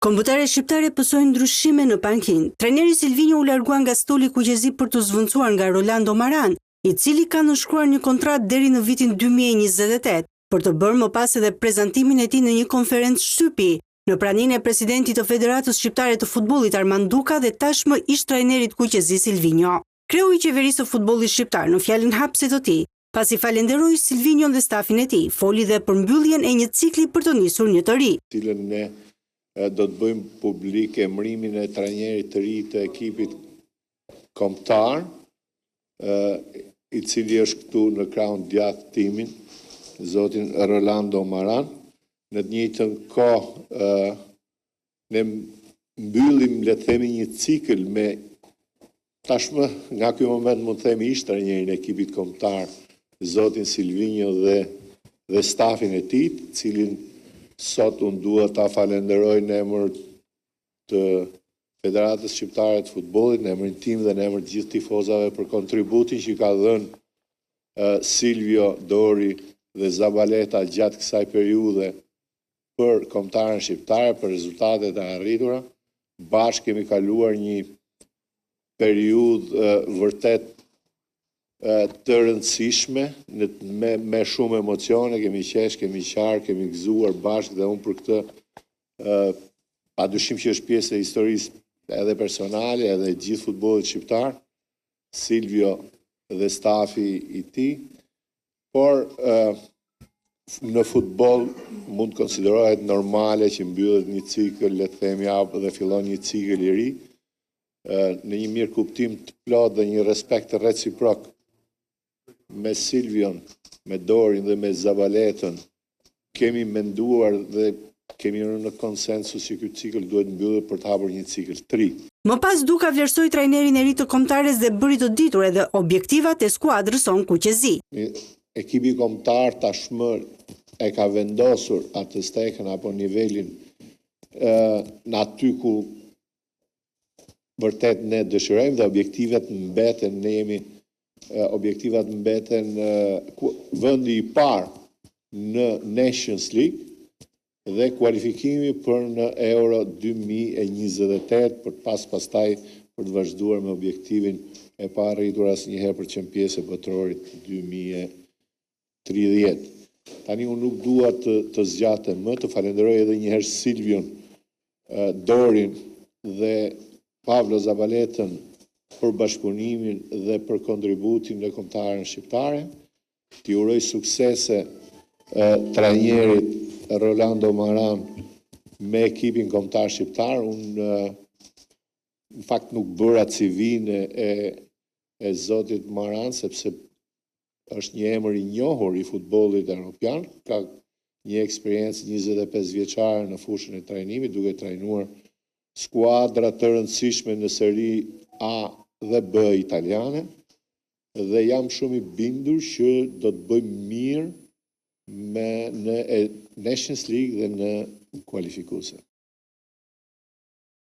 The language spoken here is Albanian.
Kombëtare shqiptare pësojnë ndryshime në Pankin. Trajneri Silvinjo u largua nga stoli kuqezi për të zvendosur nga Rolando Maran, i cili ka nënshkruar një kontratë deri në vitin 2028, për të bërë më pas edhe prezantimin e tij në një konferencë shtypi, në praninë e presidentit të Federatës Shqiptare të Futbollit Armand Duka dhe tashmë ish trajnerit kuqezi Silvinjo. Kreu i qeverisë së futbollit shqiptar në fjalën hapëse të tij, pasi falenderoi Silvinjon dhe stafin e tij, foli dhe për mbylljen e një cikli për të nisur një të ri. Cilën ne do të bëjmë publik emërimin e trajnerit të ri të ekipit kombëtar, i cili është këtu në krahun djathtë timin, zotin Rolando Maran. Në të njëjtën kohë ne mbyllim, le të themi, një cikël me tashmë nga ky moment mund të themi ish trajnerin e ekipit kombëtar, zotin Silvinjo dhe stafin e tij, cilin sot unë dua ta falenderoj në emër të Federatës Shqiptare të Futbollit, në emrin tim dhe në emër të gjithë tifozave për kontributin që ka dhënë Silvio, Dori dhe Zabaleta gjatë kësaj periudhe për kombëtarën shqiptare, për rezultatet e arritura. Bashkë kemi kaluar një periudhë vërtet të rëndësishme, me shumë emocione, kemi qesh, kemi qarë, kemi gëzuar bashkë dhe unë për këtë padyshim që është pjesë e historisë edhe personale, edhe gjithë futbollit shqiptar, Silvio dhe stafi i tij, por në futboll mund të konsiderohet normale që mbyllet një cikël, le të themi, dhe fillon një cikël i ri, në një mirë kuptim të plot dhe një respekt reciprok me Silvion, me Dorin dhe me Zabaletën. Kemi menduar dhe kemi rënë në konsensus që ky cikël duhet mbyllet për të hapur një cikël të ri. Më pas Duka vlerësoi trajnerin e ri të kombëtares dhe bëri të ditur edhe objektivat e skuadrës son kuqezi. Ekipi kombëtar tashmë e ka vendosur atë stekën apo nivelin në aty ku vërtet ne dëshirojmë dhe objektivat mbeten, ne jemi objektivat mbeten vendi i parë në Nations League dhe kualifikimi për në Euro 2028 për pastaj për të vazhduar me objektivin e pa arritur asnjëherë për çempionse botrorit 2030. Tani unë nuk dua të zgjatem më, të falenderoj edhe një herë Silvion, Dorin dhe Pavlo Zabaletën për bashkëpunimin dhe për kontributin në kombëtarën shqiptare. T'i uroj suksese trajnerit Rolando Maran me ekipin kombëtar shqiptar. Unë në fakt nuk bëra CV-n e zotit Maran, sepse është një emër i njohur i futbollit evropian, ka një eksperiencë 25 vjeçare në fushën e trajnimit, duke trajnuar skuadra të rëndësishme në seri A dhe B italiane, dhe jam shumë i bindur që do të bëjmë mirë në Nations League dhe në kualifikuese.